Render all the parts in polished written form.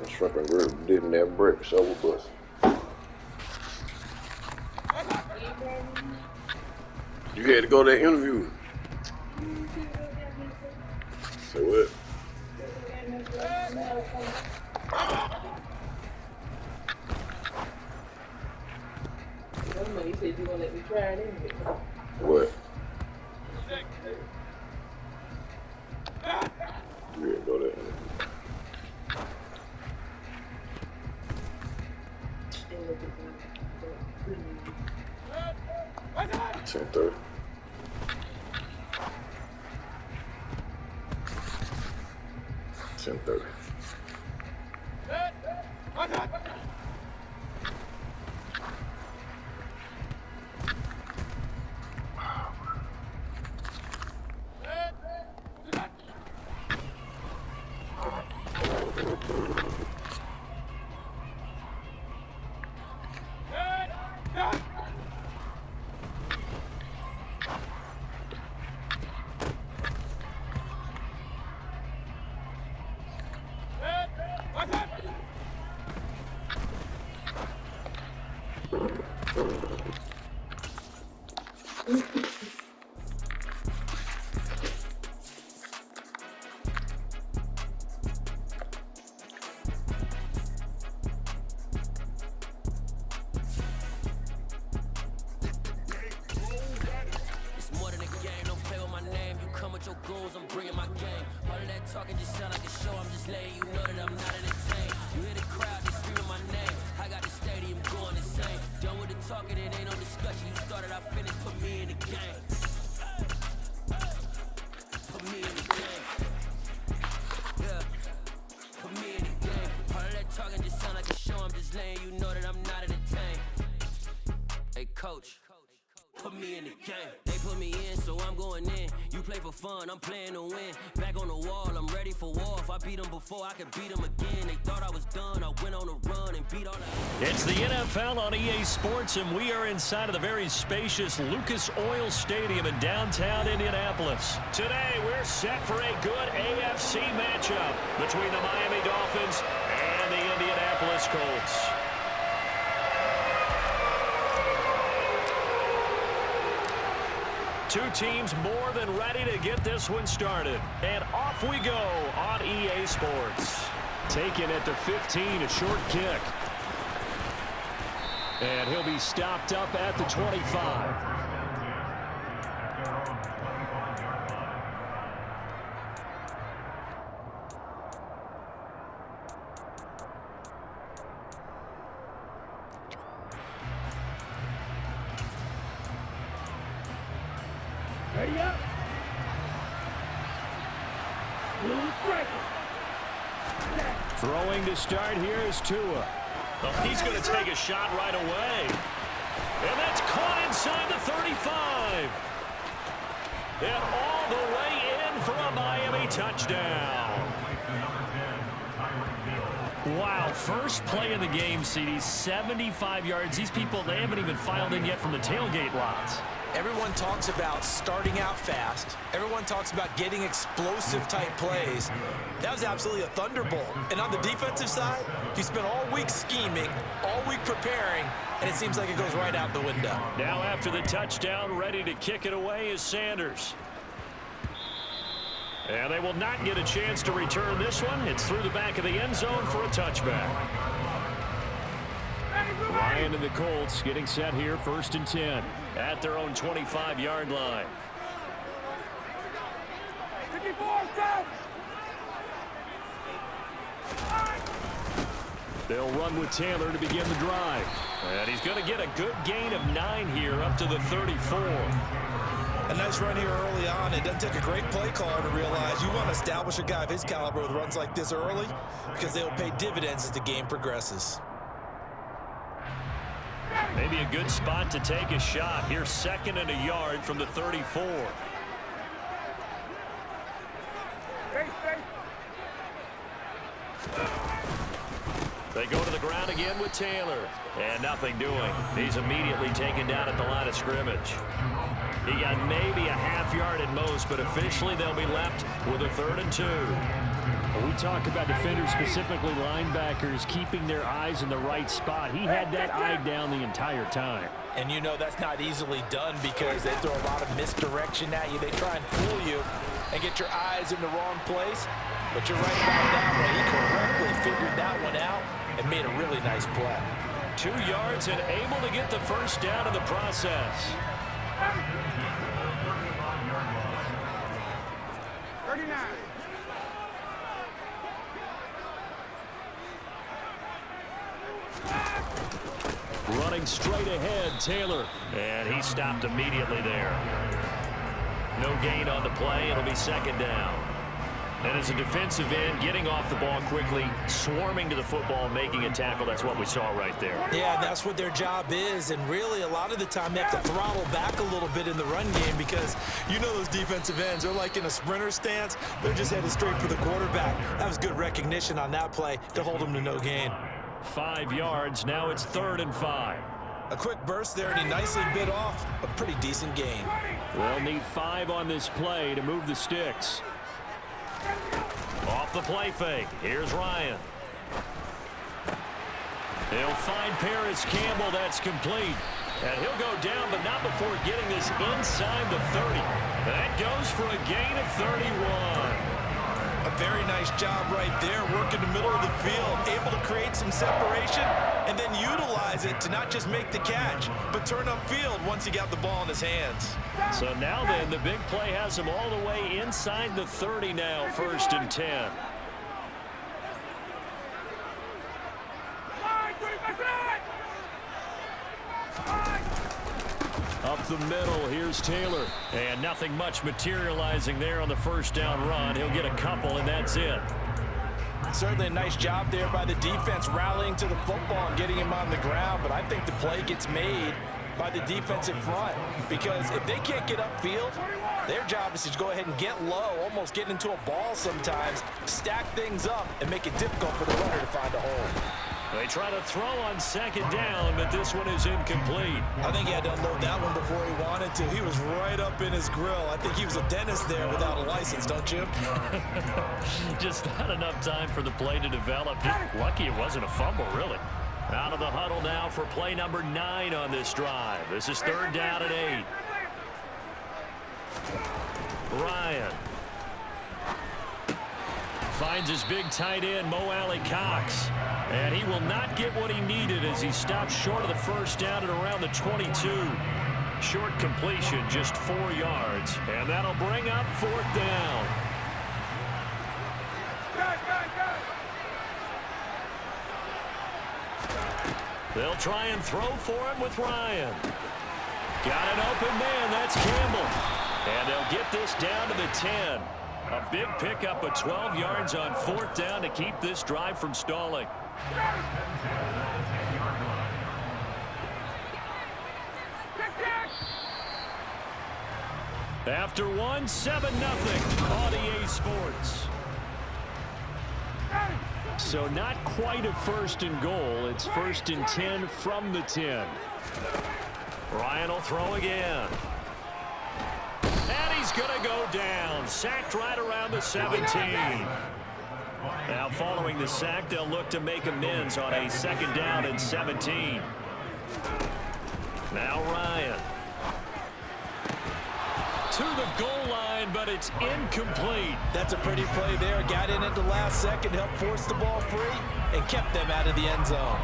Shrimp and grits didn't have bricks over bus. You had to go to that interview. Say what? You said you gonna let me try it anyway. What? You had to go to that interview. 10:30. 10:30. Your goals, I'm bringing my game. All of that talking just sound like a show. I'm just letting you know that I'm not entertained. You hear the crowd, they screaming my name. I got the stadium going insane. Done with the talking, it ain't no discussion. You started, I finished, put me in the game. Put me in the game. Yeah, put me in the game. All of that talking just sound like a show. I'm just letting you know that I'm not entertained. Hey, coach. Put me in the game. They put me in, so I'm going in. You play for fun, I'm playing to win. Back on the wall, I'm ready for war. If I beat them before, I can beat them again. They thought I was done, I went on a run and beat all that. It's the NFL on EA Sports, and we are inside of the very spacious Lucas Oil Stadium in downtown Indianapolis. Today, we're set for a good AFC matchup between the Miami Dolphins and the Indianapolis Colts. Two teams more than ready to get this one started. And off we go on EA Sports. Taken at the 15, a short kick. And he'll be stopped up at the 25. Ready up. Throwing to start here is Tua. Oh, he's going to take a shot right away. And that's caught inside the 35. And all the way in for a Miami touchdown. Wow, first play of the game, CD, 75 yards. These people, they haven't even filed in yet from the tailgate lots. Everyone talks about starting out fast. Everyone talks about getting explosive type plays. That was absolutely a thunderbolt. And on the defensive side, you spent all week scheming, all week preparing, and it seems like it goes right out the window. Now after the touchdown, ready to kick it away is Sanders. And they will not get a chance to return this one. It's through the back of the end zone for a touchback. Ryan and the Colts getting set here, 1st and 10 at their own 25-yard line. They'll run with Taylor to begin the drive. And he's going to get a good gain of 9 here up to the 34. A nice run here early on. It doesn't take a great play caller to realize you want to establish a guy of his caliber with runs like this early because they'll pay dividends as the game progresses. Maybe a good spot to take a shot. Here's 2nd and a yard from the 34. They go to the ground again with Taylor. And nothing doing. He's immediately taken down at the line of scrimmage. He got maybe a half-yard at most, but officially they'll be left with a 3rd and 2. We talk about defenders, specifically linebackers, keeping their eyes in the right spot. He had that eye down the entire time. And you know that's not easily done because they throw a lot of misdirection at you. They try and fool you and get your eyes in the wrong place. But you're right about that one. He correctly figured that one out and made a really nice play. 2 yards and able to get the first down in the process. 39. Running straight ahead, Taylor. And he stopped immediately there. No gain on the play. It'll be 2nd down. And as a defensive end, getting off the ball quickly, swarming to the football, making a tackle, that's what we saw right there. Yeah, that's what their job is. And really, a lot of the time, they have to throttle back a little bit in the run game because you know those defensive ends, they're like in a sprinter stance. They're just headed straight for the quarterback. That was good recognition on that play to hold them to no gain. 5 yards. Now it's 3rd and 5. A quick burst there, and he nicely bit off a pretty decent gain. They'll need 5 on this play to move the sticks. Off the play fake. Here's Ryan. He'll find Paris Campbell. That's complete. And he'll go down, but not before getting this inside the 30. That goes for a gain of 31. A very nice job right there, working the middle of the field, able to create some separation and then utilize it to not just make the catch, but turn upfield once he got the ball in his hands. So now then, the big play has him all the way inside the 30 now, 1st and 10. Up the middle, here's Taylor. And nothing much materializing there on the 1st down run. He'll get a couple, and that's it. Certainly a nice job there by the defense rallying to the football and getting him on the ground, but I think the play gets made by the defensive front because if they can't get upfield, their job is to go ahead and get low, almost get into a ball sometimes, stack things up, and make it difficult for the runner to find a hole. They try to throw on 2nd down, but this one is incomplete. I think he had to unload that one before he wanted to. He was right up in his grill. I think he was a dentist there without a license, don't you? Just not enough time for the play to develop. Just lucky it wasn't a fumble, really. Out of the huddle now for play number 9 on this drive. This is 3rd down and 8. Ryan. Finds his big tight end, Mo Alley Cox. And he will not get what he needed as he stops short of the first down at around the 22. Short completion, just 4 yards. And that'll bring up 4th down. They'll try and throw for him with Ryan. Got an open man, that's Campbell. And they'll get this down to the 10. A big pickup of 12 yards on 4th down to keep this drive from stalling. After one, 7-0 on EA Sports. So not quite a 1st and goal. It's 1st and 10 from the 10. Ryan will throw again. And he's going to go down. Sacked right around the 17. Now following the sack, they'll look to make amends on a 2nd down and 17. Now Ryan. To the goal line, but it's incomplete. That's a pretty play there. Got in at the last second, helped force the ball free, and kept them out of the end zone.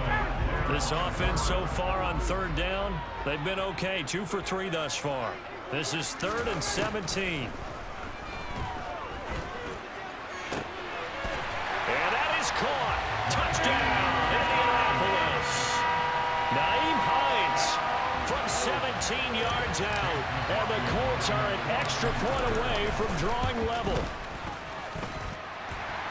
This offense so far on 3rd down, they've been okay. 2 for 3 thus far. This is 3rd and 17. And that is caught. Touchdown, Indianapolis. Naeem Hines from 17 yards out. And the Colts are an extra point away from drawing level.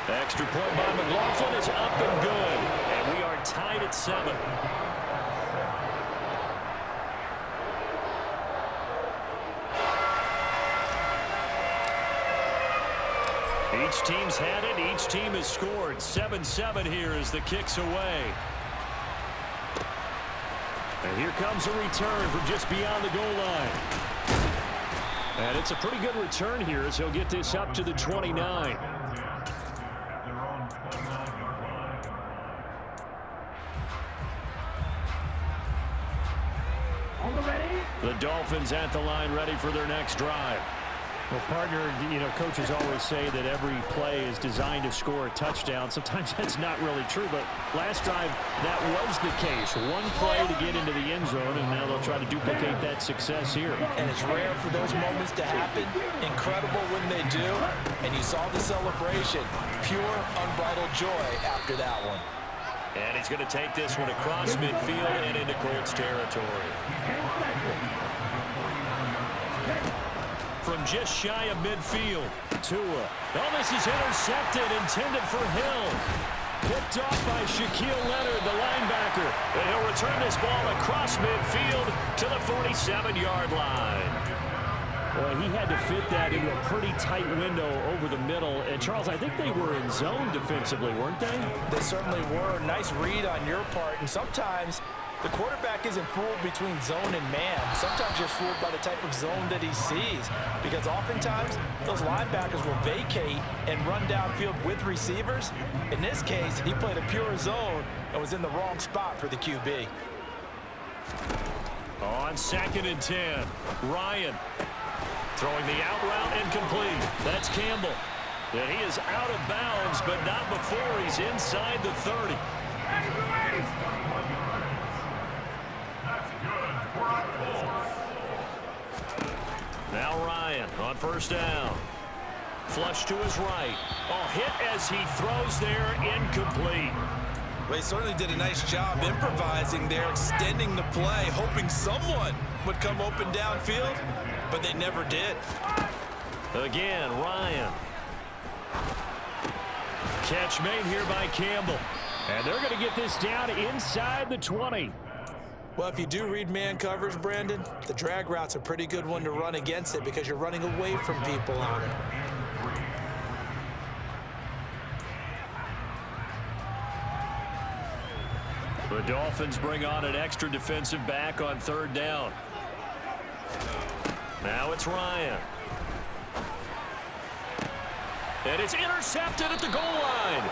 The extra point by McLaughlin is up and good. And we are tied at 7. Each team's had it. Each team has scored. 7-7 here as the kick's away. And here comes a return from just beyond the goal line. And it's a pretty good return here as he'll get this up to the 29. The Dolphins at the line ready for their next drive. Well, partner, coaches always say that every play is designed to score a touchdown. Sometimes that's not really true, but last drive, that was the case. One play to get into the end zone, and now they'll try to duplicate that success here. And it's rare for those moments to happen. Incredible when they do. And you saw the celebration. Pure, unbridled joy after that one. And he's going to take this one across midfield and into Colts territory. From just shy of midfield, Tua. Oh, this is intercepted, intended for Hill. Picked off by Shaquille Leonard, the linebacker. And he'll return this ball across midfield to the 47-yard line. Well, he had to fit that into a pretty tight window over the middle. And, Charles, I think they were in zone defensively, weren't they? They certainly were. Nice read on your part. And sometimes the quarterback isn't fooled between zone and man. Sometimes you're fooled by the type of zone that he sees. Because oftentimes, those linebackers will vacate and run downfield with receivers. In this case, he played a pure zone and was in the wrong spot for the QB. On 2nd and 10, Ryan throwing the out route incomplete. That's Campbell. And he is out of bounds, but not before he's inside the 30. Now Ryan on 1st down. Flush to his right. Oh, hit as he throws there, incomplete. Well, he certainly did a nice job improvising there, extending the play, hoping someone would come open downfield, but they never did. Again, Ryan. Catch made here by Campbell. And they're going to get this down inside the 20. Well, if you do read man coverage, Brandon, the drag route's a pretty good one to run against it because you're running away from people on it. The Dolphins bring on an extra defensive back on 3rd down. Now it's Ryan. And it's intercepted at the goal line.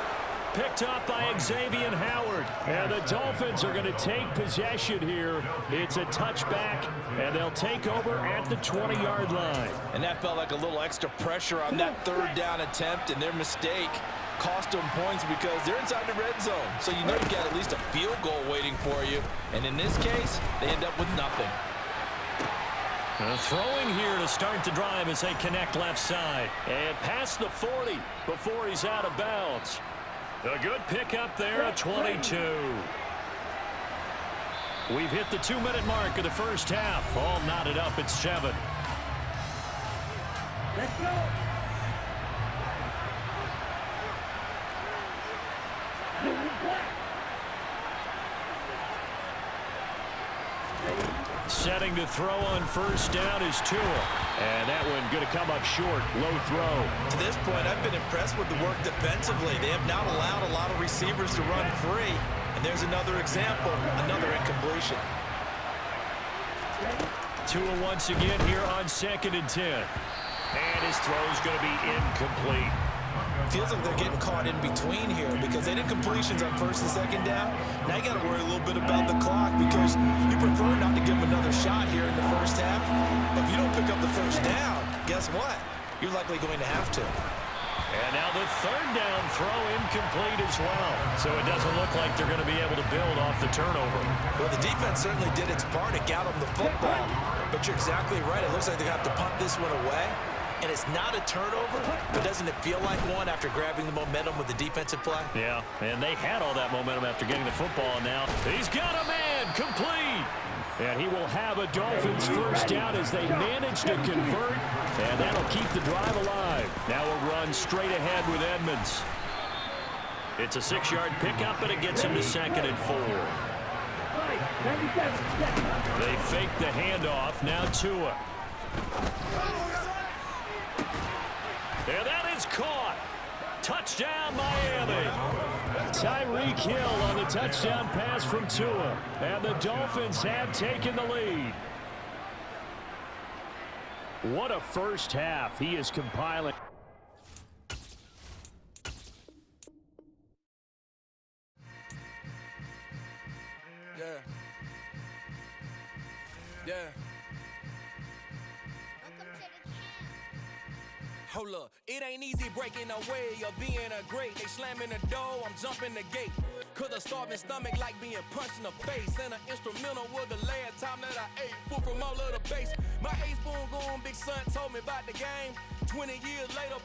Picked up by Xavier Howard. And the Dolphins are going to take possession here. It's a touchback, and they'll take over at the 20-yard line. And that felt like a little extra pressure on that 3rd down attempt, and their mistake cost them points because they're inside the red zone. So you know you've got at least a field goal waiting for you. And in this case, they end up with nothing. Throwing here to start the drive as they connect left side. And past the 40 before he's out of bounds. A good pickup there at 22. We've hit the 2-minute mark of the first half. All knotted up at 7. Let's go. Setting to throw on first down is Tua. And that one going to come up short. Low throw. To this point, I've been impressed with the work defensively. They have not allowed a lot of receivers to run free. And there's another example, another incompletion. Tua once again here on 2nd and 10. And his throw's going to be incomplete. Feels like they're getting caught in between here because they did completions on 1st and 2nd down. Now you got to worry a little bit about the clock because you prefer not to give them another shot here in the first half. But if you don't pick up the first down, guess what? You're likely going to have to. And now the 3rd down throw incomplete as well. So it doesn't look like they're going to be able to build off the turnover. Well, the defense certainly did its part to get them the football. But you're exactly right. It looks like they're going to have to punt this one away. And it's not a turnover, but doesn't it feel like one after grabbing the momentum with the defensive play? Yeah, and they had all that momentum after getting the football. Now he's got a man complete. And he will have a Dolphins first down as they manage to convert. And that'll keep the drive alive. Now a run straight ahead with Edmonds. It's a 6-yard pickup, and it gets him to 2nd and 4. They fake the handoff. Now Tua. And that is caught. Touchdown, Miami. Tyreek Hill on the touchdown pass from Tua. And the Dolphins have taken the lead. What a first half. He is compiling. Yeah. Hold up, it ain't easy breaking away or being a great. They slamming the door, I'm jumping the gate. Cause a starving stomach like being punched in the face. And an instrumental was the last time that I ate food from all of the base. My ace boom goon, big son told me about the game. 20 years later,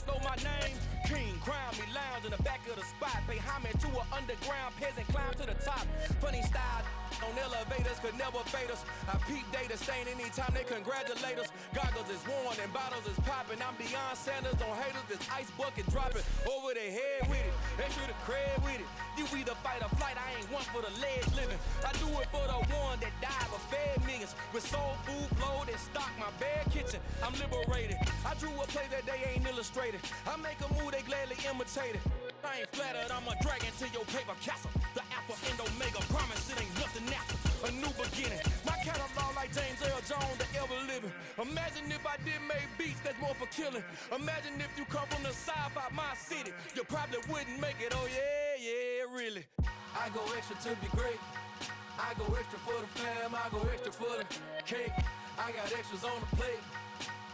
know my name. King, crown me, lounge in the back of the spot. Pay homage to an underground peasant, climb to the top. Funny style on elevators could never fade us. I peep data stain anytime they congratulate us. Goggles is worn and bottles is popping. I'm Deion Sanders on haters, this ice bucket dropping over their head with it. They should have cred with it. You either fight or flight, I ain't one for the ledge living. I do it for the one that died but fed millions. With soul food flow that stock my bare kitchen. I'm liberated. I drew a play that they ain't illustrated. I make a move, they gladly imitate it. I ain't flattered, I'm a dragon to your paper castle. The alpha and omega, promise it ain't nothing after. A new beginning. My catalog like James Earl Jones, the ever living. Imagine if I did make beats that's more for killing. Imagine if you come from the south out my city. You probably wouldn't make it, oh yeah, really. I go extra to be great. I go extra for the fam, I go extra for the cake. I got extras on the plate.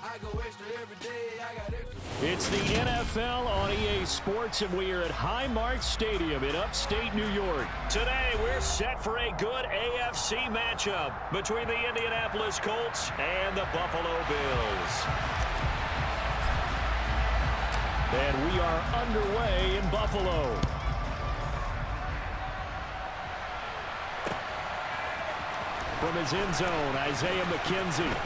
I go extra every day, I got extra. It's the NFL on EA Sports, and we are at Highmark Stadium in upstate New York. Today, we're set for a good AFC matchup between the Indianapolis Colts and the Buffalo Bills. And we are underway in Buffalo. From his end zone, Isaiah McKenzie.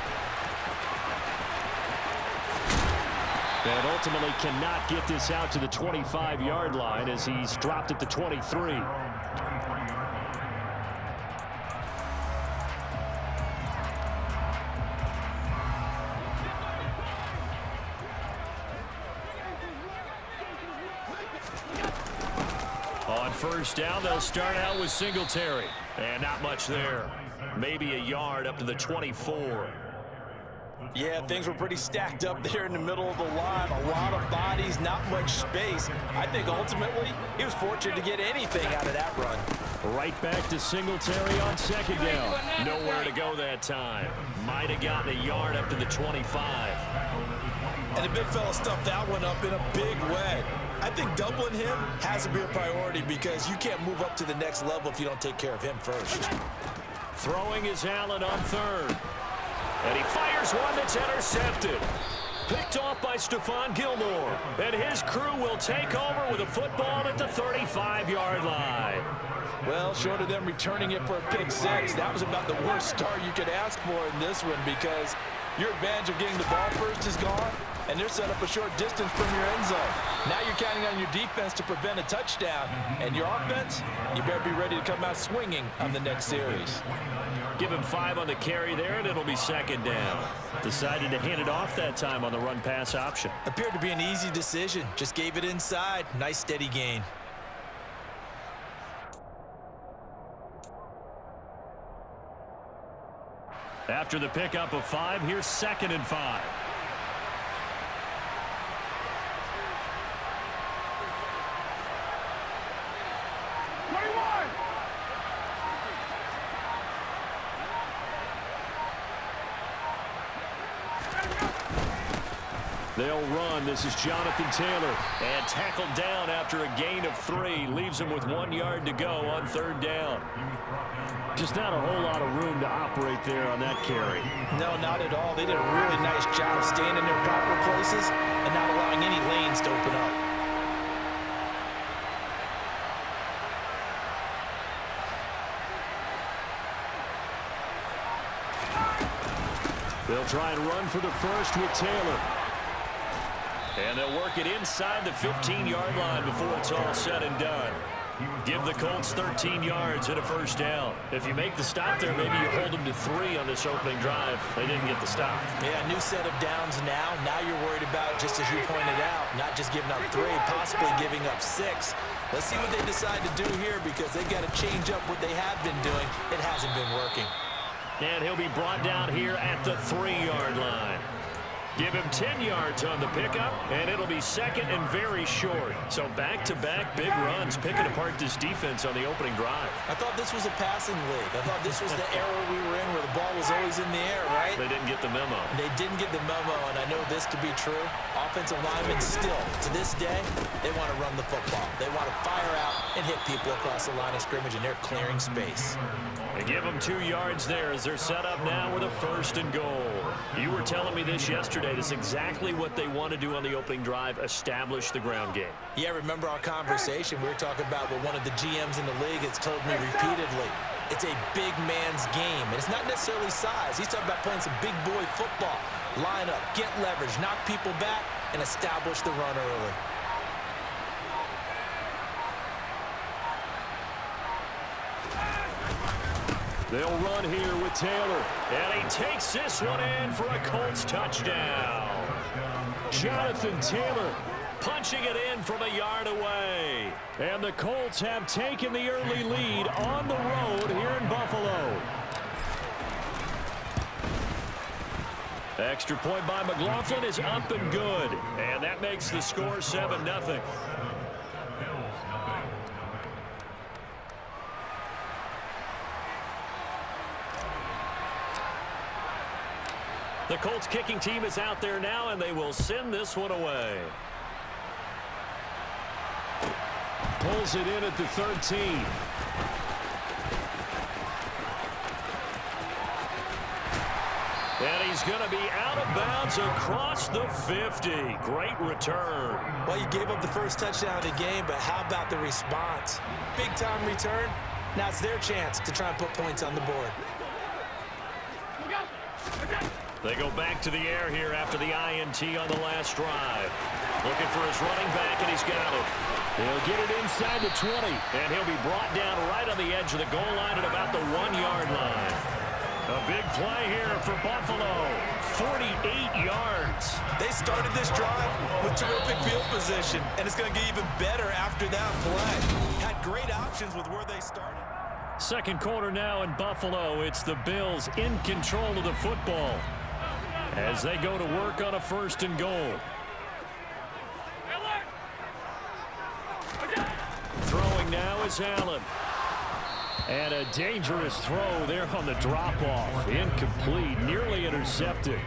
And ultimately cannot get this out to the 25-yard line as he's dropped at the 23. On first down, they'll start out with Singletary. And not much there. Maybe a yard up to the 24. Yeah, things were pretty stacked up there in the middle of the line. A lot of bodies, not much space. I think ultimately he was fortunate to get anything out of that run. Right back to Singletary on second down. Nowhere to go that time. Might have gotten a yard up to the 25. And the big fella stuffed that one up in a big way. I think doubling him has to be a priority because you can't move up to the next level if you don't take care of him first. Throwing is Allen on third. And he fires one that's intercepted. Picked off by Stephon Gilmore. And his crew will take over with a football at the 35-yard line. Well, short of them returning it for a pick six, that was about the worst start you could ask for in this one because your advantage of getting the ball first is gone, and they're set up a short distance from your end zone. Now you're counting on your defense to prevent a touchdown, and your offense, you better be ready to come out swinging on the next series. Give him 5 on the carry there, and it'll be second down. Decided to hand it off that time on the run-pass option. Appeared to be an easy decision. Just gave it inside. Nice steady gain. After the pickup of 5, here's 2nd and 5. They'll run. This is Jonathan Taylor. And tackled down after a gain of 3. Leaves him with 1 yard to go on 3rd down. Just not a whole lot of room to operate there on that carry. No, not at all. They did a really nice job staying in their proper places and not allowing any lanes to open up. They'll try and run for the first with Taylor. And they'll work it inside the 15-yard line before it's all said and done. Give the Colts 13 yards and a first down. If you make the stop there, maybe you hold them to 3 on this opening drive. They didn't get the stop. Yeah, new set of downs now. Now you're worried about, just as you pointed out, not just giving up 3, possibly giving up 6. Let's see what they decide to do here because they've got to change up what they have been doing. It hasn't been working. And he'll be brought down here at the 3-yard line. Give him 10 yards on the pickup, and it'll be second and very short. So back-to-back big runs picking apart this defense on the opening drive. I thought this was a passing league. I thought this was the era we were in where the ball was always in the air, right? They didn't get the memo. They didn't get the memo, and I know this to be true. Offensive linemen still, to this day, they want to run the football. They want to fire out and hit people across the line of scrimmage, and they're clearing space. They give them 2 yards there as they're set up now with a 1st and goal. You were telling me this yesterday. This is exactly what they want to do on the opening drive, establish the ground game. Yeah, remember our conversation? We were talking about what one of the GMs in the league has told me repeatedly. It's a big man's game, and it's not necessarily size. He's talking about playing some big boy football. Line up, get leverage, knock people back, and establish the run early. They'll run here with Taylor. And he takes this one in for a Colts touchdown. Jonathan Taylor punching it in from a yard away. And the Colts have taken the early lead on the road here in Buffalo. Extra point by McLaughlin is up and good. And that makes the score 7-0. The Colts kicking team is out there now, and they will send this one away. Pulls it in at the 13. And he's going to be out of bounds across the 50. Great return. Well, you gave up the first touchdown of the game, but how about the response? Big-time return. Now it's their chance to try and put points on the board. They go back to the air here after the INT on the last drive. Looking for his running back, and he's got it. He'll get it inside the 20, and he'll be brought down right on the edge of the goal line at about the 1-yard line. A big play here for Buffalo. 48 yards. They started this drive with terrific field position, and it's going to get even better after that play. Had great options with where they started. Second quarter now in Buffalo. It's the Bills in control of the football as they go to work on a 1st and goal. Throwing now is Allen. And a dangerous throw there on the drop-off. Incomplete, nearly intercepted.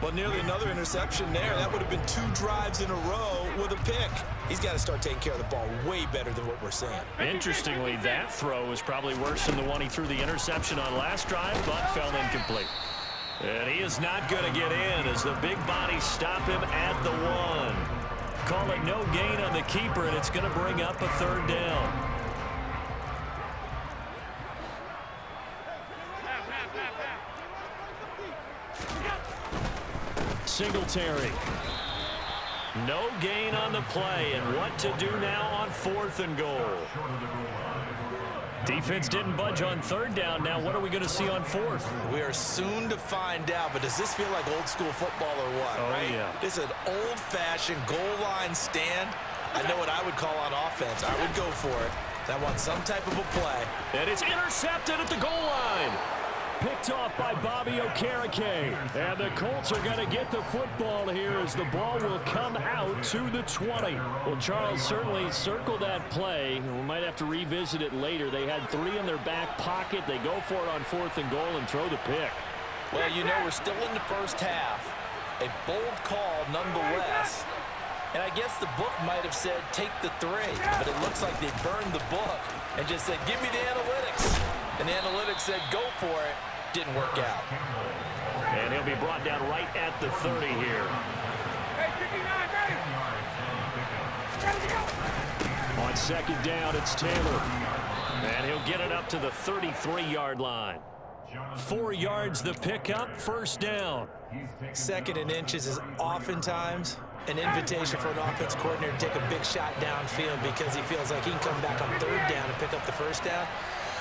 Well, nearly another interception there. That would have been 2 drives in a row with a pick. He's got to start taking care of the ball way better than what we're seeing. Interestingly, that throw was probably worse than the one he threw the interception on last drive, but fell incomplete. And he is not going to get in as the big bodies stop him at the 1. Call it no gain on the keeper, and it's going to bring up a 3rd down. Singletary. No gain on the play, and what to do now on 4th and goal. Defense didn't budge on 3rd down. Now what are we going to see on 4th? We are soon to find out, but does this feel like old school football or what? Oh, right? Yeah. This is an old-fashioned goal line stand. I know what I would call on offense. I would go for it. I want some type of a play. And it's intercepted at the goal line. Picked off by Bobby Okereke. And the Colts are going to get the football here as the ball will come out to the 20. Well, Charles, certainly circle that play. We might have to revisit it later. They had 3 in their back pocket. They go for it on 4th and goal and throw the pick. Well, you know, we're still in the first half. A bold call nonetheless. And I guess the book might have said take the 3, but it looks like they burned the book and just said, give me the analytics. And the analytics said, go for it. Didn't work out. And he'll be brought down right at the 30 here. On 2nd down, it's Taylor. And he'll get it up to the 33-yard line. 4 yards the pickup, 1st down. 2nd and inches is oftentimes an invitation for an offense coordinator to take a big shot downfield because he feels like he can come back on 3rd down and pick up the 1st down.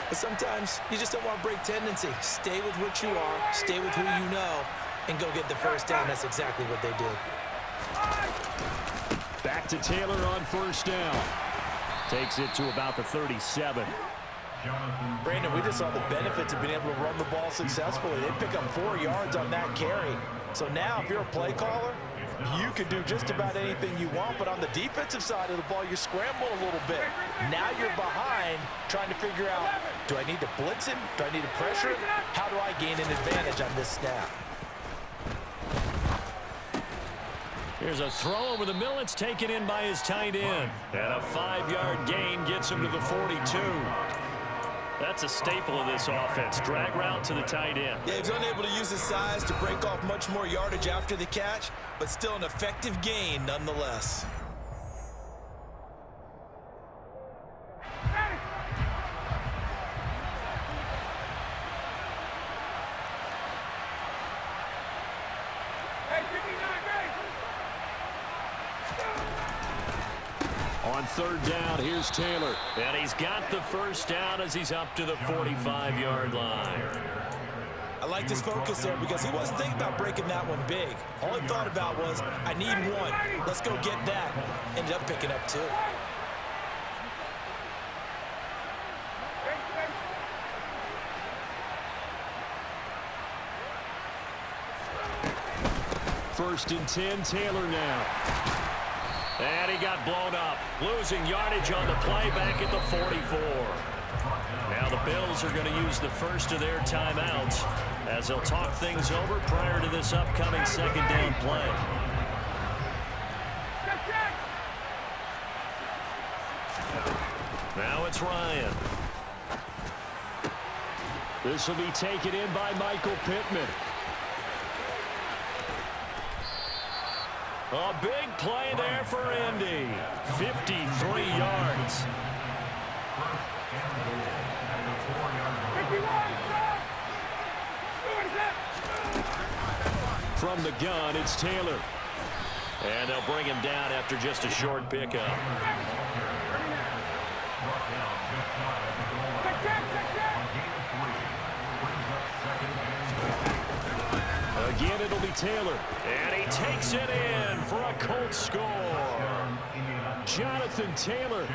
But sometimes you just don't want to break tendency. Stay with what you are, stay with who you know, and go get the 1st down. That's exactly what they did. Back to Taylor on 1st down. Takes it to about the 37. Brandon, we just saw the benefits of being able to run the ball successfully. They pick up 4 yards on that carry. So now if you're a play caller, you can do just about anything you want, but on the defensive side of the ball, you're scrambling a little bit. Now you're behind trying to figure out, do I need to blitz him? Do I need to pressure him? How do I gain an advantage on this snap? Here's a throw over the middle. It's taken in by his tight end. And a 5-yard gain gets him to the 42. That's a staple of this offense. Drag route to the tight end. Yeah, he's unable to use his size to break off much more yardage after the catch, but still an effective gain nonetheless. On 3rd down, here's Taylor. And he's got the 1st down as he's up to the 45-yard line. I like his focus there because he wasn't thinking about breaking that one big. All he thought about was, I need 1. Let's go get that. Ended up picking up 2. First and 10, Taylor now. And he got blown up, losing yardage on the play back at the 44. Now the Bills are going to use the first of their timeouts as they'll talk things over prior to this upcoming 2nd down play. Now it's Ryan. This will be taken in by Michael Pittman. A big play there for Indy. 53 yards. From the gun, it's Taylor. And they'll bring him down after just a short pickup. Again, it'll be Taylor. And he takes it in for a Colts score. Jonathan Taylor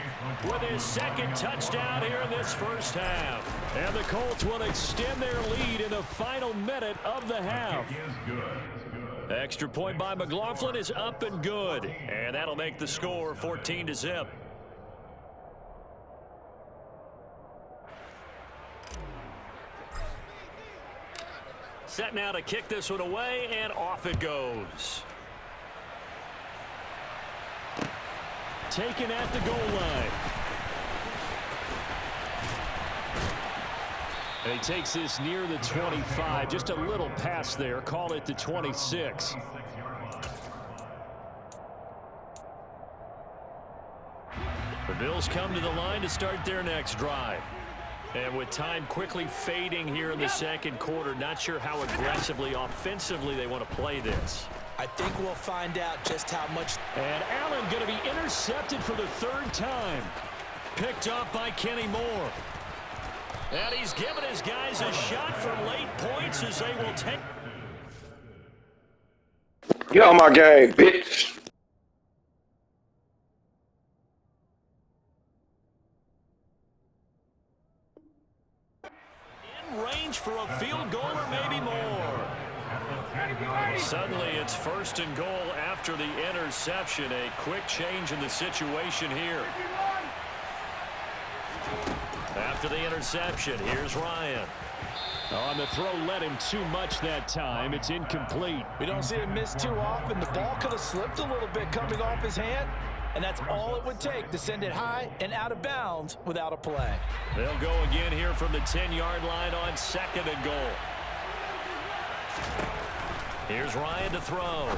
with his 2nd touchdown here in this first half. And the Colts will extend their lead in the final minute of the half. Extra point by McLaughlin is up and good. And that'll make the score 14-0. Set now to kick this one away, and off it goes. Taken at the goal line. And he takes this near the 25. Just a little pass there. Call it the 26. The Bills come to the line to start their next drive. And with time quickly fading here in the second quarter, not sure how aggressively, offensively they want to play this. I think we'll find out just how much. And Allen going to be intercepted for the third time. Picked up by Kenny Moore. And he's given his guys a shot for late points as they will take. Get on my game, bitch. In range for a field goal or maybe more. Suddenly it's 1st and goal after the interception. A quick change in the situation here. After the interception, here's Ryan. On the throw, led him too much that time. It's incomplete. We don't see him miss too often. The ball could have slipped a little bit coming off his hand, and that's all it would take to send it high and out of bounds without a play. They'll go again here from the 10-yard line on 2nd and goal. Here's Ryan to throw.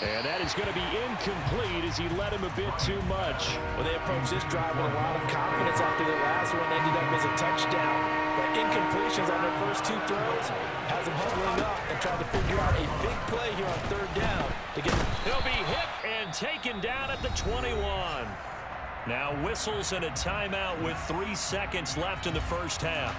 And that is going to be incomplete as he led him a bit too much. Well, they approached this drive with a lot of confidence after the last one ended up as a touchdown. But incompletions on their first 2 throws has them huddling up and trying to figure out a big play here on 3rd down to get. He'll be hit and taken down at the 21. Now whistles and a timeout with 3 seconds left in the first half.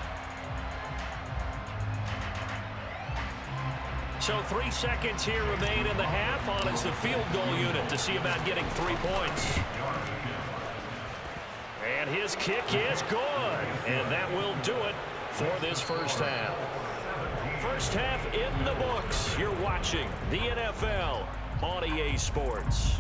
So 3 seconds here remain in the half on it's the field goal unit to see about getting 3 points. And his kick is good. And that will do it for this first half. First half in the books. You're watching the NFL on EA Sports.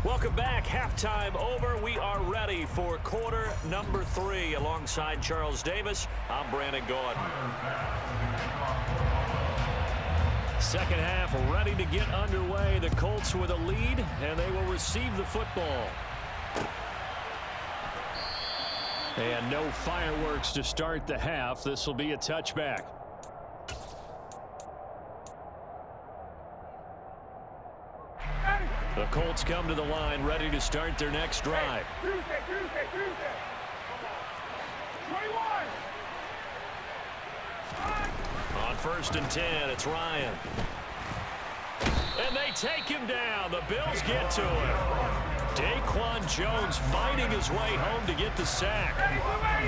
Welcome back. Halftime over. We are ready for quarter number 3. Alongside Charles Davis, I'm Brandon Gordon. Second half ready to get underway. The Colts with a lead, and they will receive the football. And no fireworks to start the half. This will be a touchback. The Colts come to the line ready to start their next drive. Tuesday. 21. On 1st and 10, it's Ryan. And they take him down. The Bills get to him. Daquan Jones fighting his way home to get the sack.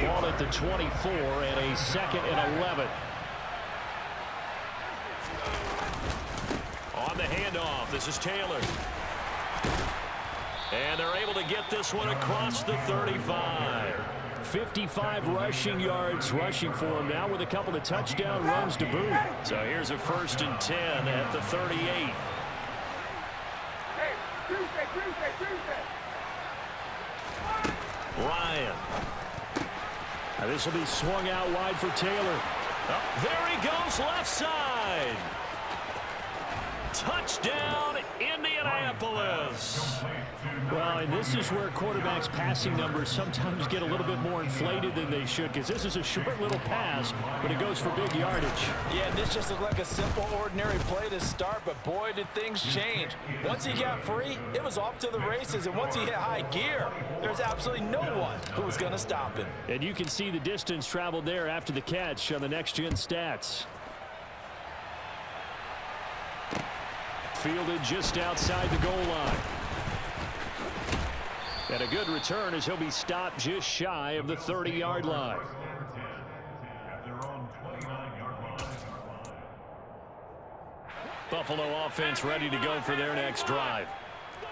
Ball at the 24 and a 2nd and 11. On the handoff, this is Taylor. And they're able to get this one across the 35. 55 rushing yards rushing for him now with a couple of touchdown runs to boot. So here's a 1st and 10 at the 38. Hey, Tuesday. Ryan. Now this will be swung out wide for Taylor. Oh, there he goes left side. Touchdown, Indianapolis. Well, and this is where quarterbacks' passing numbers sometimes get a little bit more inflated than they should, because this is a short little pass, but it goes for big yardage. Yeah, this just looked like a simple, ordinary play to start, but boy, did things change. Once he got free, it was off to the races, and once he hit high gear, there's absolutely no one who was going to stop him. And you can see the distance traveled there after the catch on the next-gen stats. Fielded just outside the goal line. And a good return as he'll be stopped just shy of the 30-yard line. Buffalo offense ready to go for their next drive.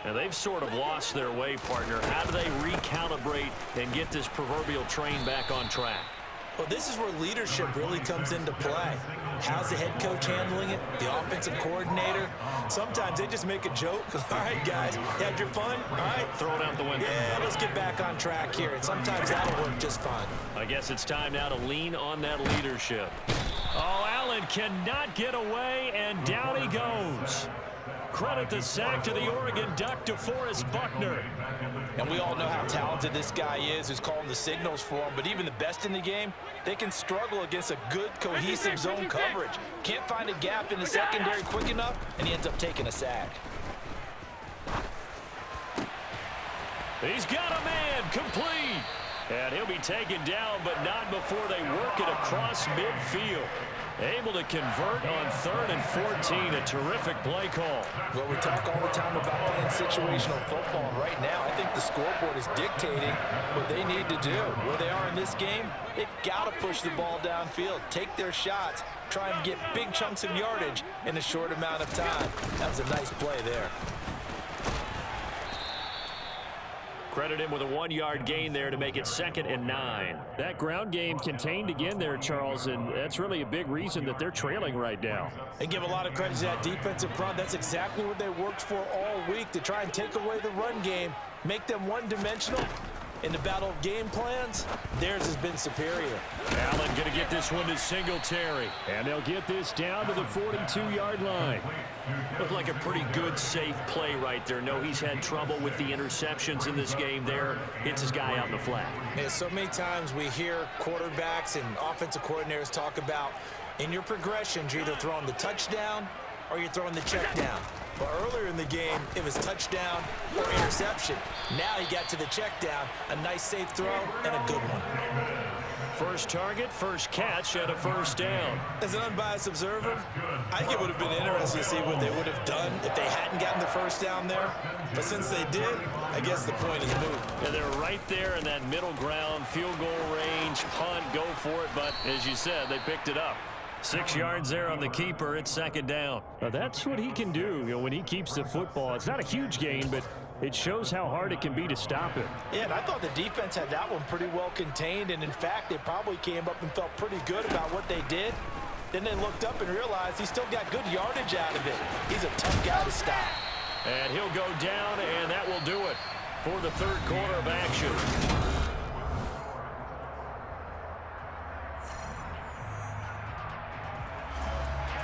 Now they've sort of lost their way, partner. How do they recalibrate and get this proverbial train back on track? Well, this is where leadership really comes into play. How's the head coach handling it? The offensive coordinator? Sometimes they just make a joke. All right, guys, you had your fun? All right. Throw it out the window. Yeah, let's get back on track here. And sometimes that'll work just fine. I guess it's time now to lean on that leadership. Oh, Allen cannot get away, and down he goes. Credit the sack to the Oregon Duck, DeForest Buckner. And we all know how talented this guy is, who's calling the signals for him. But even the best in the game, they can struggle against a good, cohesive zone coverage. Can't find a gap in the secondary quick enough, and he ends up taking a sack. He's got a man, complete. And he'll be taken down, but not before they work it across midfield. Able to convert on 3rd and 14. A terrific play call. Well, we talk all the time about playing situational football. And right now, I think the scoreboard is dictating what they need to do. Where they are in this game, they've got to push the ball downfield, take their shots, try and get big chunks of yardage in a short amount of time. That was a nice play there. Credit him with a 1-yard gain there to make it 2nd and 9. That ground game contained again there, Charles, and that's really a big reason that they're trailing right now. And give a lot of credit to that defensive front. That's exactly what they worked for all week, to try and take away the run game, make them one-dimensional. In the battle of game plans, theirs has been superior. Allen going to get this one to Singletary. And they'll get this down to the 42-yard line. Looked like a pretty good, safe play right there. No, he's had trouble with the interceptions in this game there. Hits his guy out in the flat. Yeah, so many times we hear quarterbacks and offensive coordinators talk about, in your progressions, you're either throwing the touchdown or you're throwing the check down. But earlier in the game, it was touchdown or interception. Now he got to the check down, a nice safe throw, and a good one. First target, first catch, and a first down. As an unbiased observer, I think it would have been interesting to see what they would have done if they hadn't gotten the first down there. But since they did, I guess the point is moot. Yeah, they're right there in that middle ground, field goal range, punt, go for it. But as you said, they picked it up. 6 yards there on the keeper. It's 2nd down. Now that's what he can do, when he keeps the football. It's not a huge gain, but it shows how hard it can be to stop it. Yeah, and I thought the defense had that one pretty well contained. And, in fact, they probably came up and felt pretty good about what they did. Then they looked up and realized he still got good yardage out of it. He's a tough guy to stop. And he'll go down, and that will do it for the 3rd quarter of action.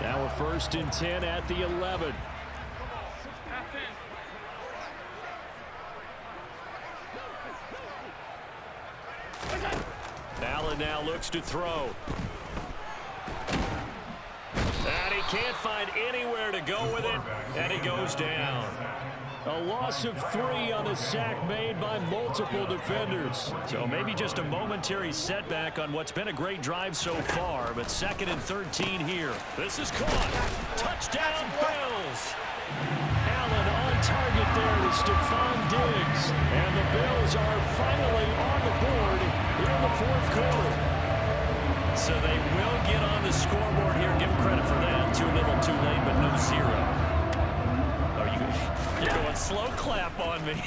Now a 1st and 10 at the 11. Allen now looks to throw. And he can't find anywhere to go with it, and he goes down. A loss of 3 on the sack made by multiple defenders. So maybe just a momentary setback on what's been a great drive so far, but 2nd and 13 here. This is caught. Touchdown, Bills. Allen on target there to Stephon Diggs. And the Bills are finally on the board here in the 4th quarter. So they will get on the scoreboard here. Give them credit for that. Too little, too late, but no 0. You're going slow clap on me.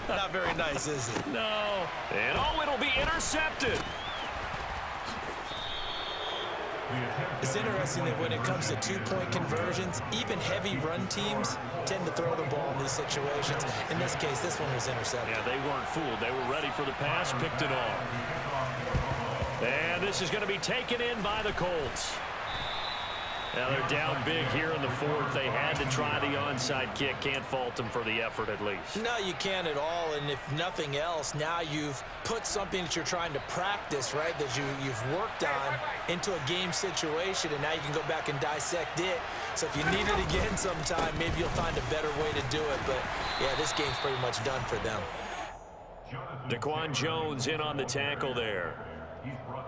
Not very nice, is it? No. And it'll be intercepted. It's interesting that when it comes to 2-point conversions, even heavy run teams tend to throw the ball in these situations. In this case, this one was intercepted. Yeah, they weren't fooled. They were ready for the pass, picked it off. And this is going to be taken in by the Colts. Now they're down big here in the 4th. They had to try the onside kick. Can't fault them for the effort at least. No, you can't at all. And if nothing else, now you've put something that you're trying to practice, right, that you've worked on into a game situation, and now you can go back and dissect it. So if you need it again sometime, maybe you'll find a better way to do it. But, yeah, this game's pretty much done for them. Daquan Jones in on the tackle there.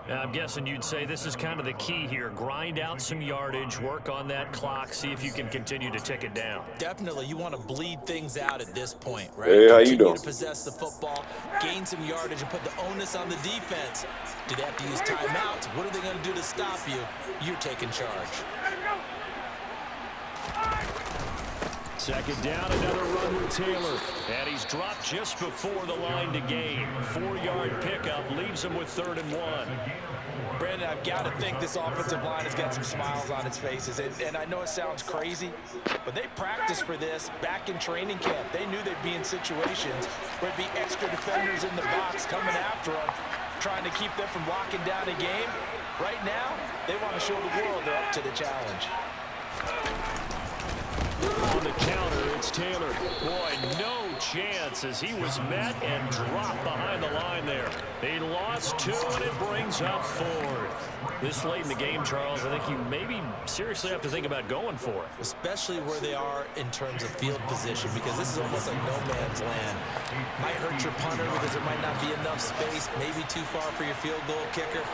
I'm guessing you'd say this is kind of the key here. Grind out some yardage, work on that clock, see if you can continue to tick it down. Definitely. You want to bleed things out at this point, right? Hey, how you Continue doing? to possess the football, gain some yardage, and put the onus on the defense. Do they have to use timeouts? What are they going to do to stop you? You're taking charge. Second down, another run with Taylor. And he's dropped just before the line to gain. 4-yard pickup leaves him with 3rd and 1. Brandon, I've got to think this offensive line has got some smiles on its faces. And I know it sounds crazy, but they practiced for this back in training camp. They knew they'd be in situations where there'd be extra defenders in the box coming after them, trying to keep them from locking down a game. Right now, they want to show the world they're up to the challenge. On the counter, it's Taylor. Boy, no chance as he was met and dropped behind the line there. He lost 2, and it brings up 4th. This late in the game, Charles, I think you maybe seriously have to think about going for it. Especially where they are in terms of field position, because this is almost like no man's land. Might hurt your punter because there might not be enough space, maybe too far for your field goal kicker.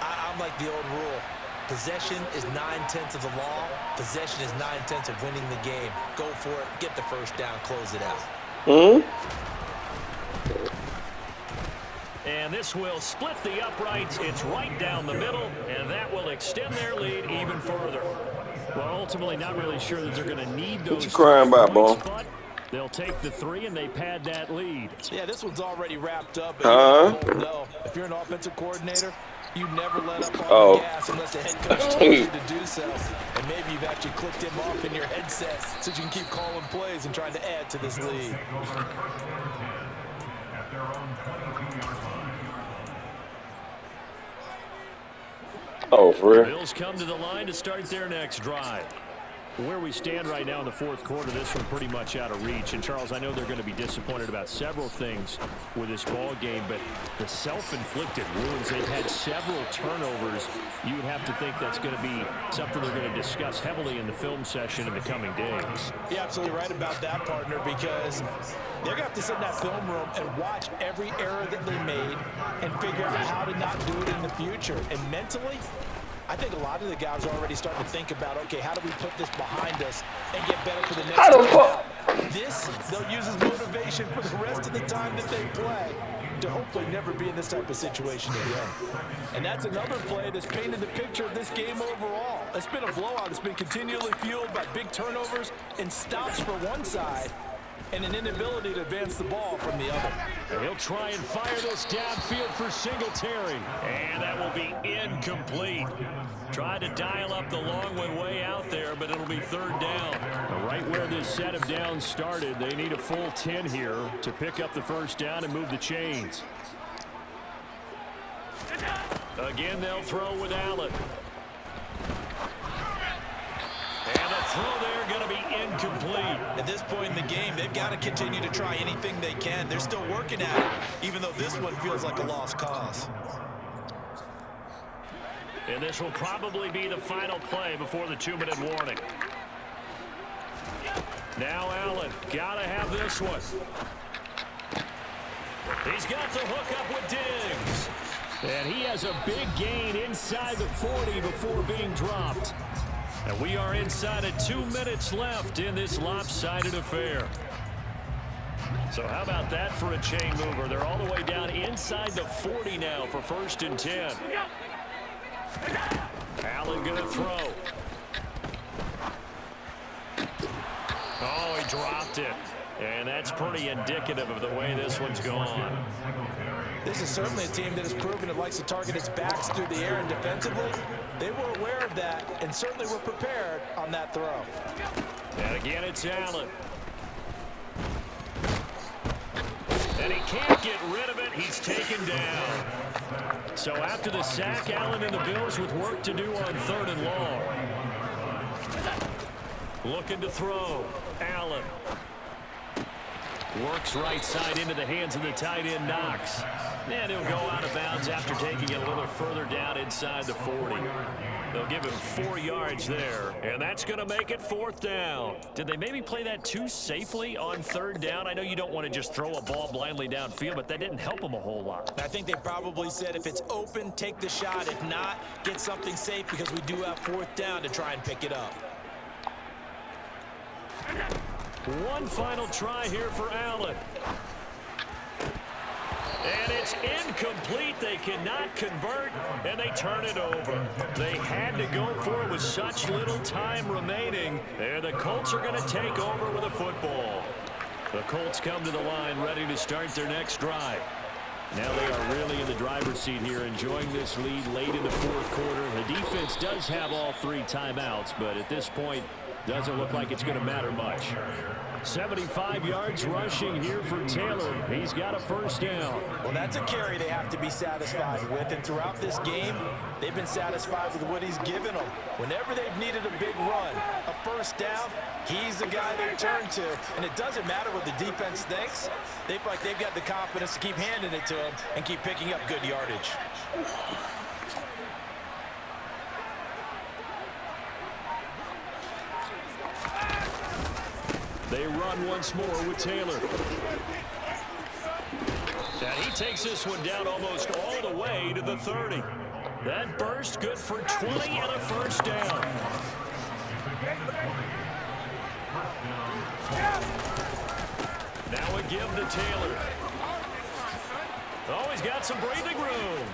I'm like the old rule. Possession is 9/10 of the law. Possession is 9/10 of winning the game. Go for it. Get the first down. Close it out. And this will split the uprights. It's right down the middle, and that will extend their lead even further. Well, ultimately, not really sure that they're going to need those. What you crying about, points, boy? but they'll take the 3, and they pad that lead. Yeah, this one's already wrapped up. But no, if you're an offensive coordinator, you never let up on the gas unless the head coach tells you to do so. And maybe you've actually clicked him off in your headset so you can keep calling plays and trying to add to this lead. Oh, for real? Bills come to the line to start their next drive. Where we stand right now in the 4th quarter, this one pretty much out of reach. And, Charles, I know they're going to be disappointed about several things with this ball game, but the self-inflicted wounds, they've had several turnovers. You would have to think that's going to be something they're going to discuss heavily in the film session in the coming days. You're absolutely right about that, partner, because they're going to have to sit in that film room and watch every error that they made and figure out how to not do it in the future. And mentally, I think a lot of the guys are already starting to think about, okay, how do we put this behind us and get better for the next time? This, they'll use as motivation for the rest of the time that they play to hopefully never be in this type of situation again. And that's another play that's painted the picture of this game overall. It's been a blowout. It's been continually fueled by big turnovers and stops for one side and an inability to advance the ball from the other. And he'll try and fire this downfield for Singletary. And that will be incomplete. Tried to dial up the long one way out there, but it'll be 3rd down. Right where this set of downs started, they need a full 10 here to pick up the first down and move the chains. Again, they'll throw with Allen. And the throw there going to be incomplete. At this point in the game, they've got to continue to try anything they can. They're still working at it, even though this one feels like a lost cause. And this will probably be the final play before the 2-minute warning. Now Allen, got to have this one. He's got the hook up with Diggs. And he has a big gain inside the 40 before being dropped. And we are inside of 2 minutes left in this lopsided affair. So how about that for a chain mover? They're all the way down inside the 40 now for 1st and 10. Allen going to throw. Oh, he dropped it. And that's pretty indicative of the way this one's gone. This is certainly a team that has proven it likes to target its backs through the air and defensively. They were aware of that and certainly were prepared on that throw. And again, it's Allen. And he can't get rid of it. He's taken down. So after the sack, Allen and the Bills with work to do on 3rd and long. Looking to throw. Allen. Works right side into the hands of the tight end, Knox. And he'll go out of bounds after taking it a little further down inside the 40. They'll give him 4 yards there, and that's going to make it 4th down. Did they maybe play that too safely on 3rd down? I know you don't want to just throw a ball blindly downfield, but that didn't help them a whole lot. I think they probably said if it's open, take the shot. If not, get something safe because we do have 4th down to try and pick it up. One final try here for Allen. And it's incomplete. They cannot convert, and they turn it over. They had to go for it with such little time remaining, and the Colts are going to take over with a football. The Colts come to the line ready to start their next drive. Now they are really in the driver's seat here, enjoying this lead late in the fourth quarter. The defense does have all 3 timeouts, but at this point, doesn't look like it's going to matter much. 75 yards rushing here for Taylor. He's got a first down. Well, that's a carry they have to be satisfied with, and throughout this game, they've been satisfied with what he's given them. Whenever they've needed a big run, a first down, he's the guy they turn to, and it doesn't matter what the defense thinks. They feel like they've got the confidence to keep handing it to him and keep picking up good yardage. They run once more with Taylor. And he takes this one down almost all the way to the 30. That burst good for 20 and a first down. Now a give to Taylor. Oh, he's got some breathing room.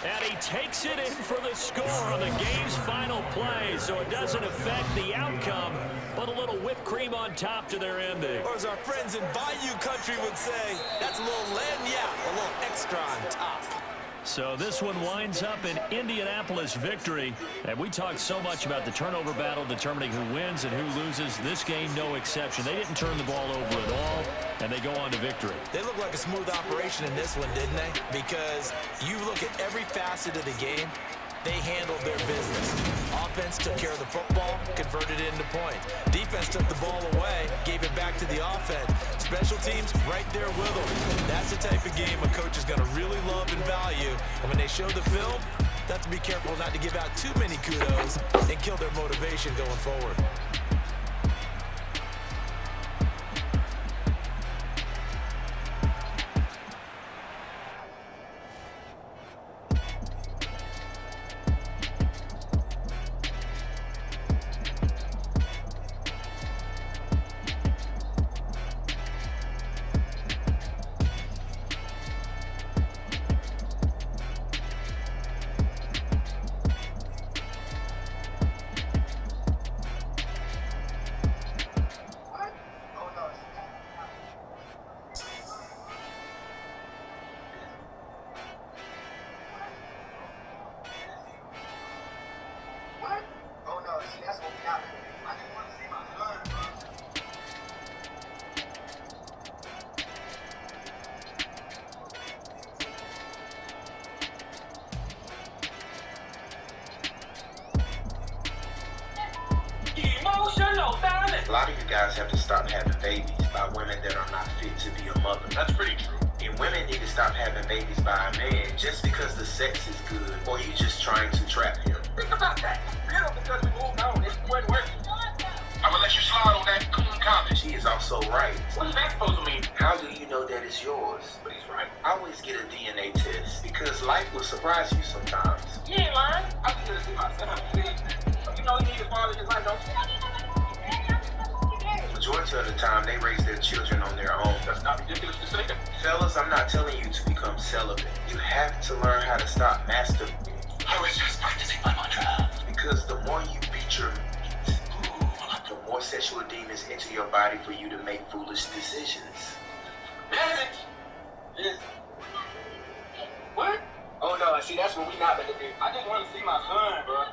And he takes it in for the score on the game's final play, so it doesn't affect the outcome, but a little whipped cream on top to their ending. Or as our friends in Bayou Country would say, that's a little lagniappe, a little extra on top. So this one winds up an Indianapolis victory. And we talked so much about the turnover battle determining who wins and who loses. This game, no exception. They didn't turn the ball over at all, and they go on to victory. They look like a smooth operation in this one, didn't they? Because you look at every facet of the game, they handled their business. Offense took care of the football, converted it into points. Defense took the ball away, gave it back to the offense. Special teams right there with them. That's the type of game a coach is going to really love and value. And when they show the film, they have to be careful not to give out too many kudos and kill their motivation going forward. A lot of you guys have to stop having babies by women that are not fit to be a mother. That's pretty true. And women need to stop having babies by a man just because the sex is good or you just trying to trap him. Think about that. Because we moved on, it wasn't working. I'm gonna let you slide on that coon comment. She is also right. What is that supposed to mean? How do you know that it's yours? But he's right. Always get a DNA test because life will surprise you sometimes. You ain't lying. I can just see my son. You know he needs a father just like, don't you? Majority of the time, they raise their children on their own. That's not ridiculous to say that. Fellas, I'm not telling you to become celibate. You have to learn how to stop masturbating. I was just practicing my mantra. Because the more you beat your meat, the more sexual demons enter your body for you to make foolish decisions. Magic! Yes. What? Oh no, see, that's what we not gonna do. I just want to see my son, bro.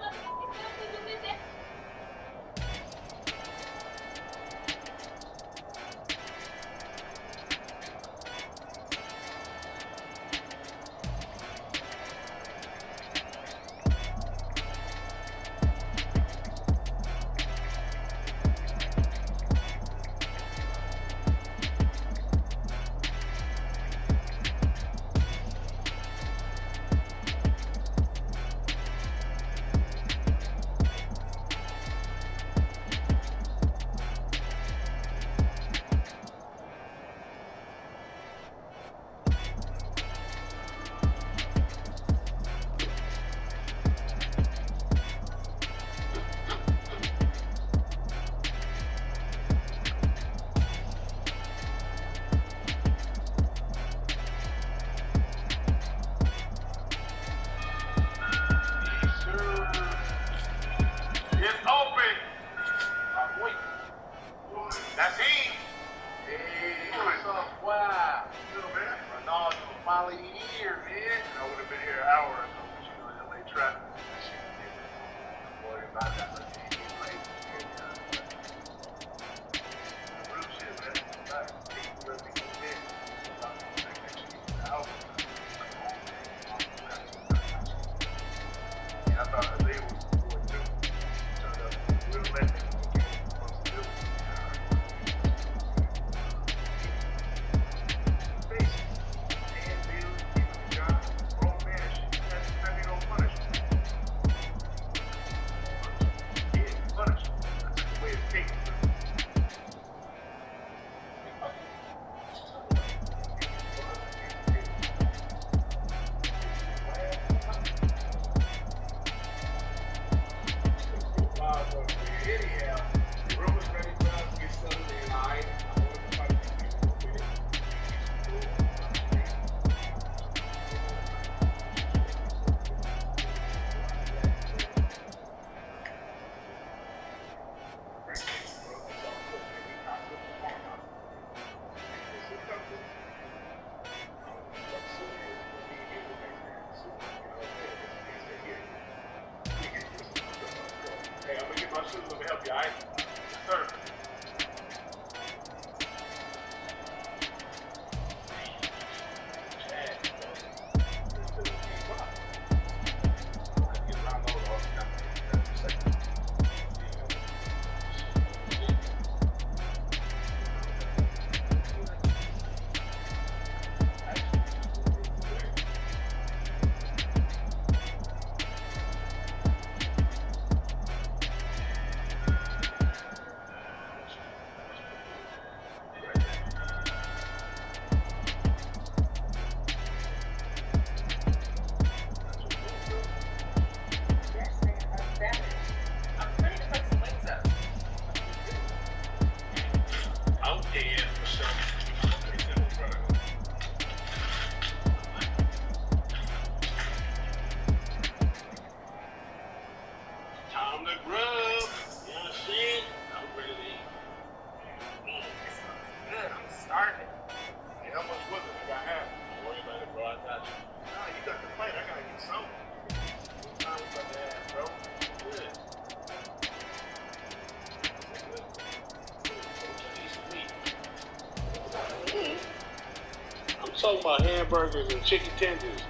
Talking about hamburgers and chicken tenders.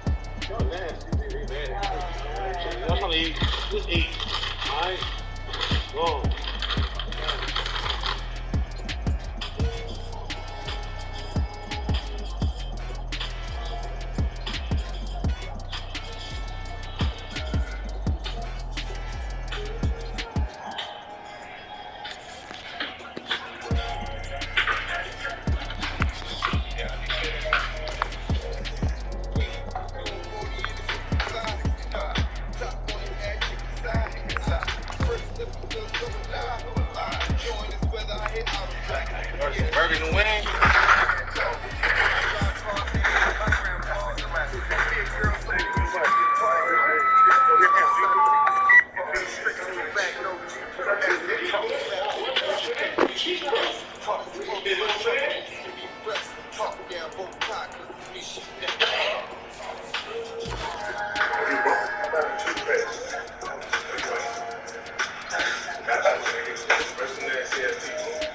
Y'all nasty, dude. Y'all trying to eat. Just eat. Alright? Go. Burgers and wings.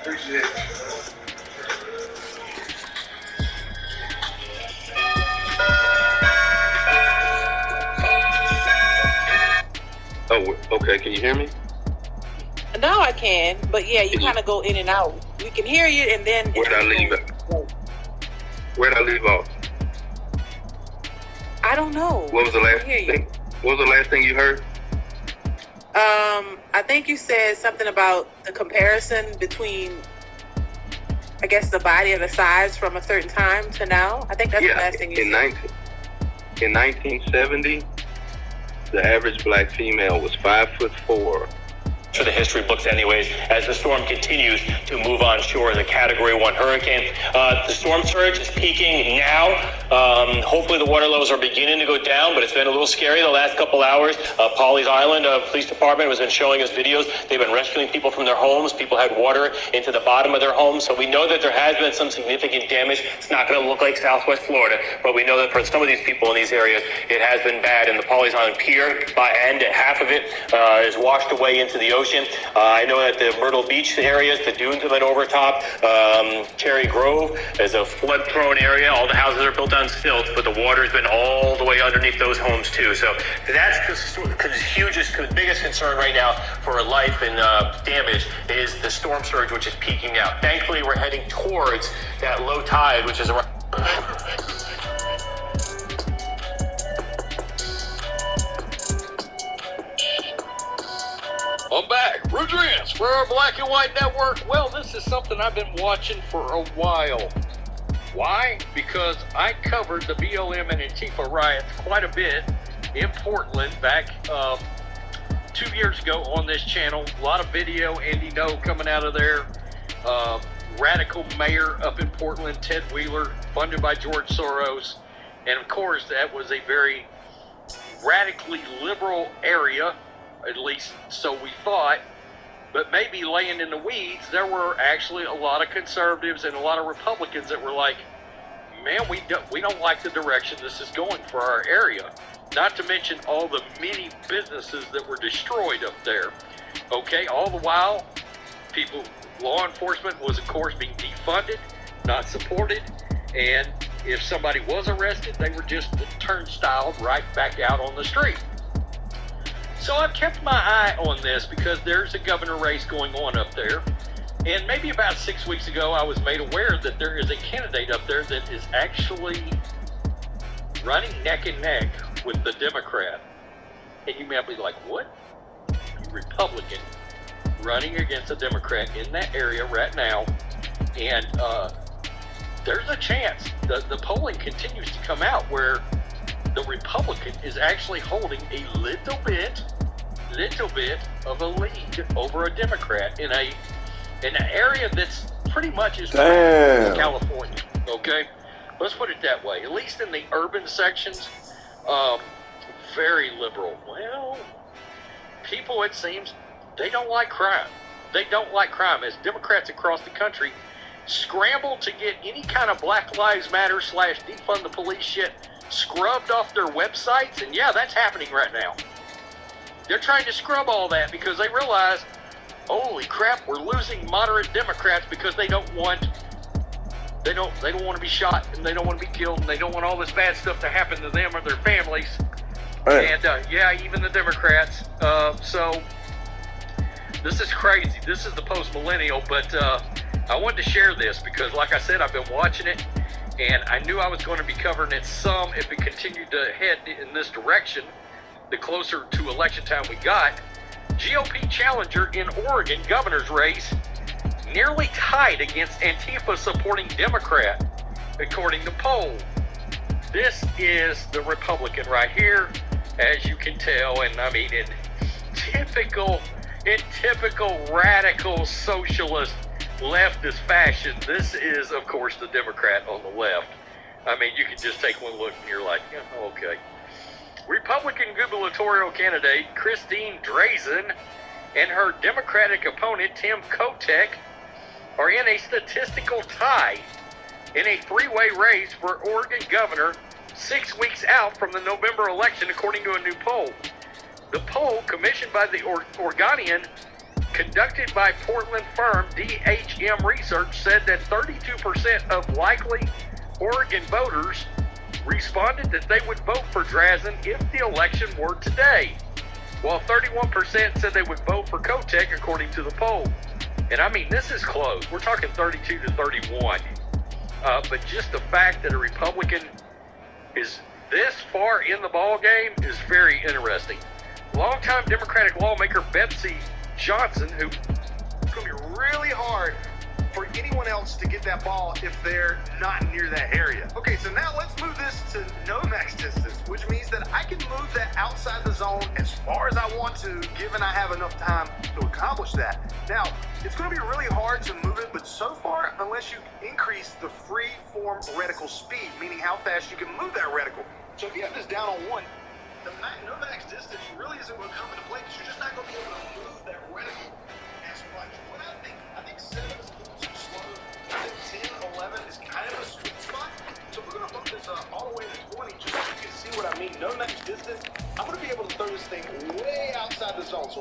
Appreciate it. Oh, okay. Can you hear me? Now I can, but yeah, you kind of go in and out. We can hear you, and then Where'd I leave it? Where'd I leave off? I don't know. What was the last thing? What was the last thing you heard? I think you said something about the comparison between, I guess, the body and the size from a certain time to now. I think that's the last thing you said. In 1970, the average black female was 5'4". For the history books anyways, as the storm continues to move on shore as a Category 1 hurricane. The storm surge is peaking now. Hopefully the water levels are beginning to go down, but it's been a little scary the last couple hours. Pawleys Island Police Department has been showing us videos. They've been rescuing people from their homes. People had water into the bottom of their homes. So we know that there has been some significant damage. It's not going to look like Southwest Florida, but we know that for some of these people in these areas, it has been bad. And the Pawleys Island Pier, by end, half of it is washed away into the ocean. Ocean. I know that the Myrtle Beach areas, the dunes have been overtopped. Cherry Grove is a flood-prone area. All the houses are built on stilts, but the water's been all the way underneath those homes too. So that's the biggest concern right now for life and damage is the storm surge, which is peaking out. Thankfully, we're heading towards that low tide, which is around. I'm back. Rudrance for our Black and White Network. Well, this is something I've been watching for a while. Why? Because I covered the BLM and Antifa riots quite a bit in Portland back 2 years ago on this channel. A lot of video, Andy No coming out of there. Radical mayor up in Portland, Ted Wheeler, funded by George Soros. And of course, that was a very radically liberal area, at least so we thought. But maybe laying in the weeds, there were actually a lot of conservatives and a lot of Republicans that were like, man, we don't like the direction this is going for our area. Not to mention all the many businesses that were destroyed up there. Okay, all the while, law enforcement was, of course, being defunded, not supported, and if somebody was arrested, they were just turnstiled right back out on the street. So I've kept my eye on this because there's a governor race going on up there. And maybe about 6 weeks ago, I was made aware that there is a candidate up there that is actually running neck and neck with the Democrat. And you may be like, what? A Republican running against a Democrat in that area right now. And there's a chance. The polling continues to come out where the Republican is actually holding a little bit of a lead over a Democrat in an area that's pretty much as as California. Okay, let's put it that way. At least in the urban sections, very liberal. Well, people, it seems, they don't like crime. They don't like crime. As Democrats across the country scramble to get any kind of Black Lives Matter / defund the police shit scrubbed off their websites, and yeah, that's happening right now. They're trying to scrub all that because they realize, holy crap, we're losing moderate Democrats because they don't want to be shot, and they don't want to be killed, and they don't want all this bad stuff to happen to them or their families. Right. And yeah, even the Democrats. So this is crazy. This is the post-millennial, but I wanted to share this because, like I said, I've been watching it, and I knew I was going to be covering it some if it continued to head in this direction. The closer to election time we got, GOP challenger in Oregon governor's race nearly tied against Antifa supporting Democrat, according to poll. This is the Republican right here, as you can tell, and I mean in typical radical socialist leftist fashion, this is, of course, the Democrat on the left. I mean, you can just take one look and you're like, yeah, okay. Republican gubernatorial candidate Christine Drazan and her Democratic opponent Tim Kotek are in a statistical tie in a three-way race for Oregon governor 6 weeks out from the November election, according to a new poll. The poll, commissioned by the Oregonian, conducted by Portland firm DHM Research, said that 32% of likely Oregon voters responded that they would vote for Drazan if the election were today, while 31% said they would vote for Kotek, according to the poll. And I mean, this is close. We're talking 32 to 31. But just the fact that a Republican is this far in the ball game is very interesting. Longtime Democratic lawmaker Betsy Johnson, who it's going to be really hard for anyone else to get that ball if they're not near that area. Okay, so now let's move this to no max distance, which means that I can move that outside the zone as far as I want to, given I have enough time to accomplish that. Now, it's going to be really hard to move it, but so far, unless you increase the free form reticle speed, meaning how fast you can move that reticle. So if you have this down on 1, the no max distance really isn't going to come into play because you're just not going to be able to move that reticle as much. What I think 7 is too slow. I think 10, 11 is kind of a sweet spot. So we're going to bump this all the way to 20 just so you can see what I mean. No max distance. I'm going to be able to throw this thing way outside the zone. So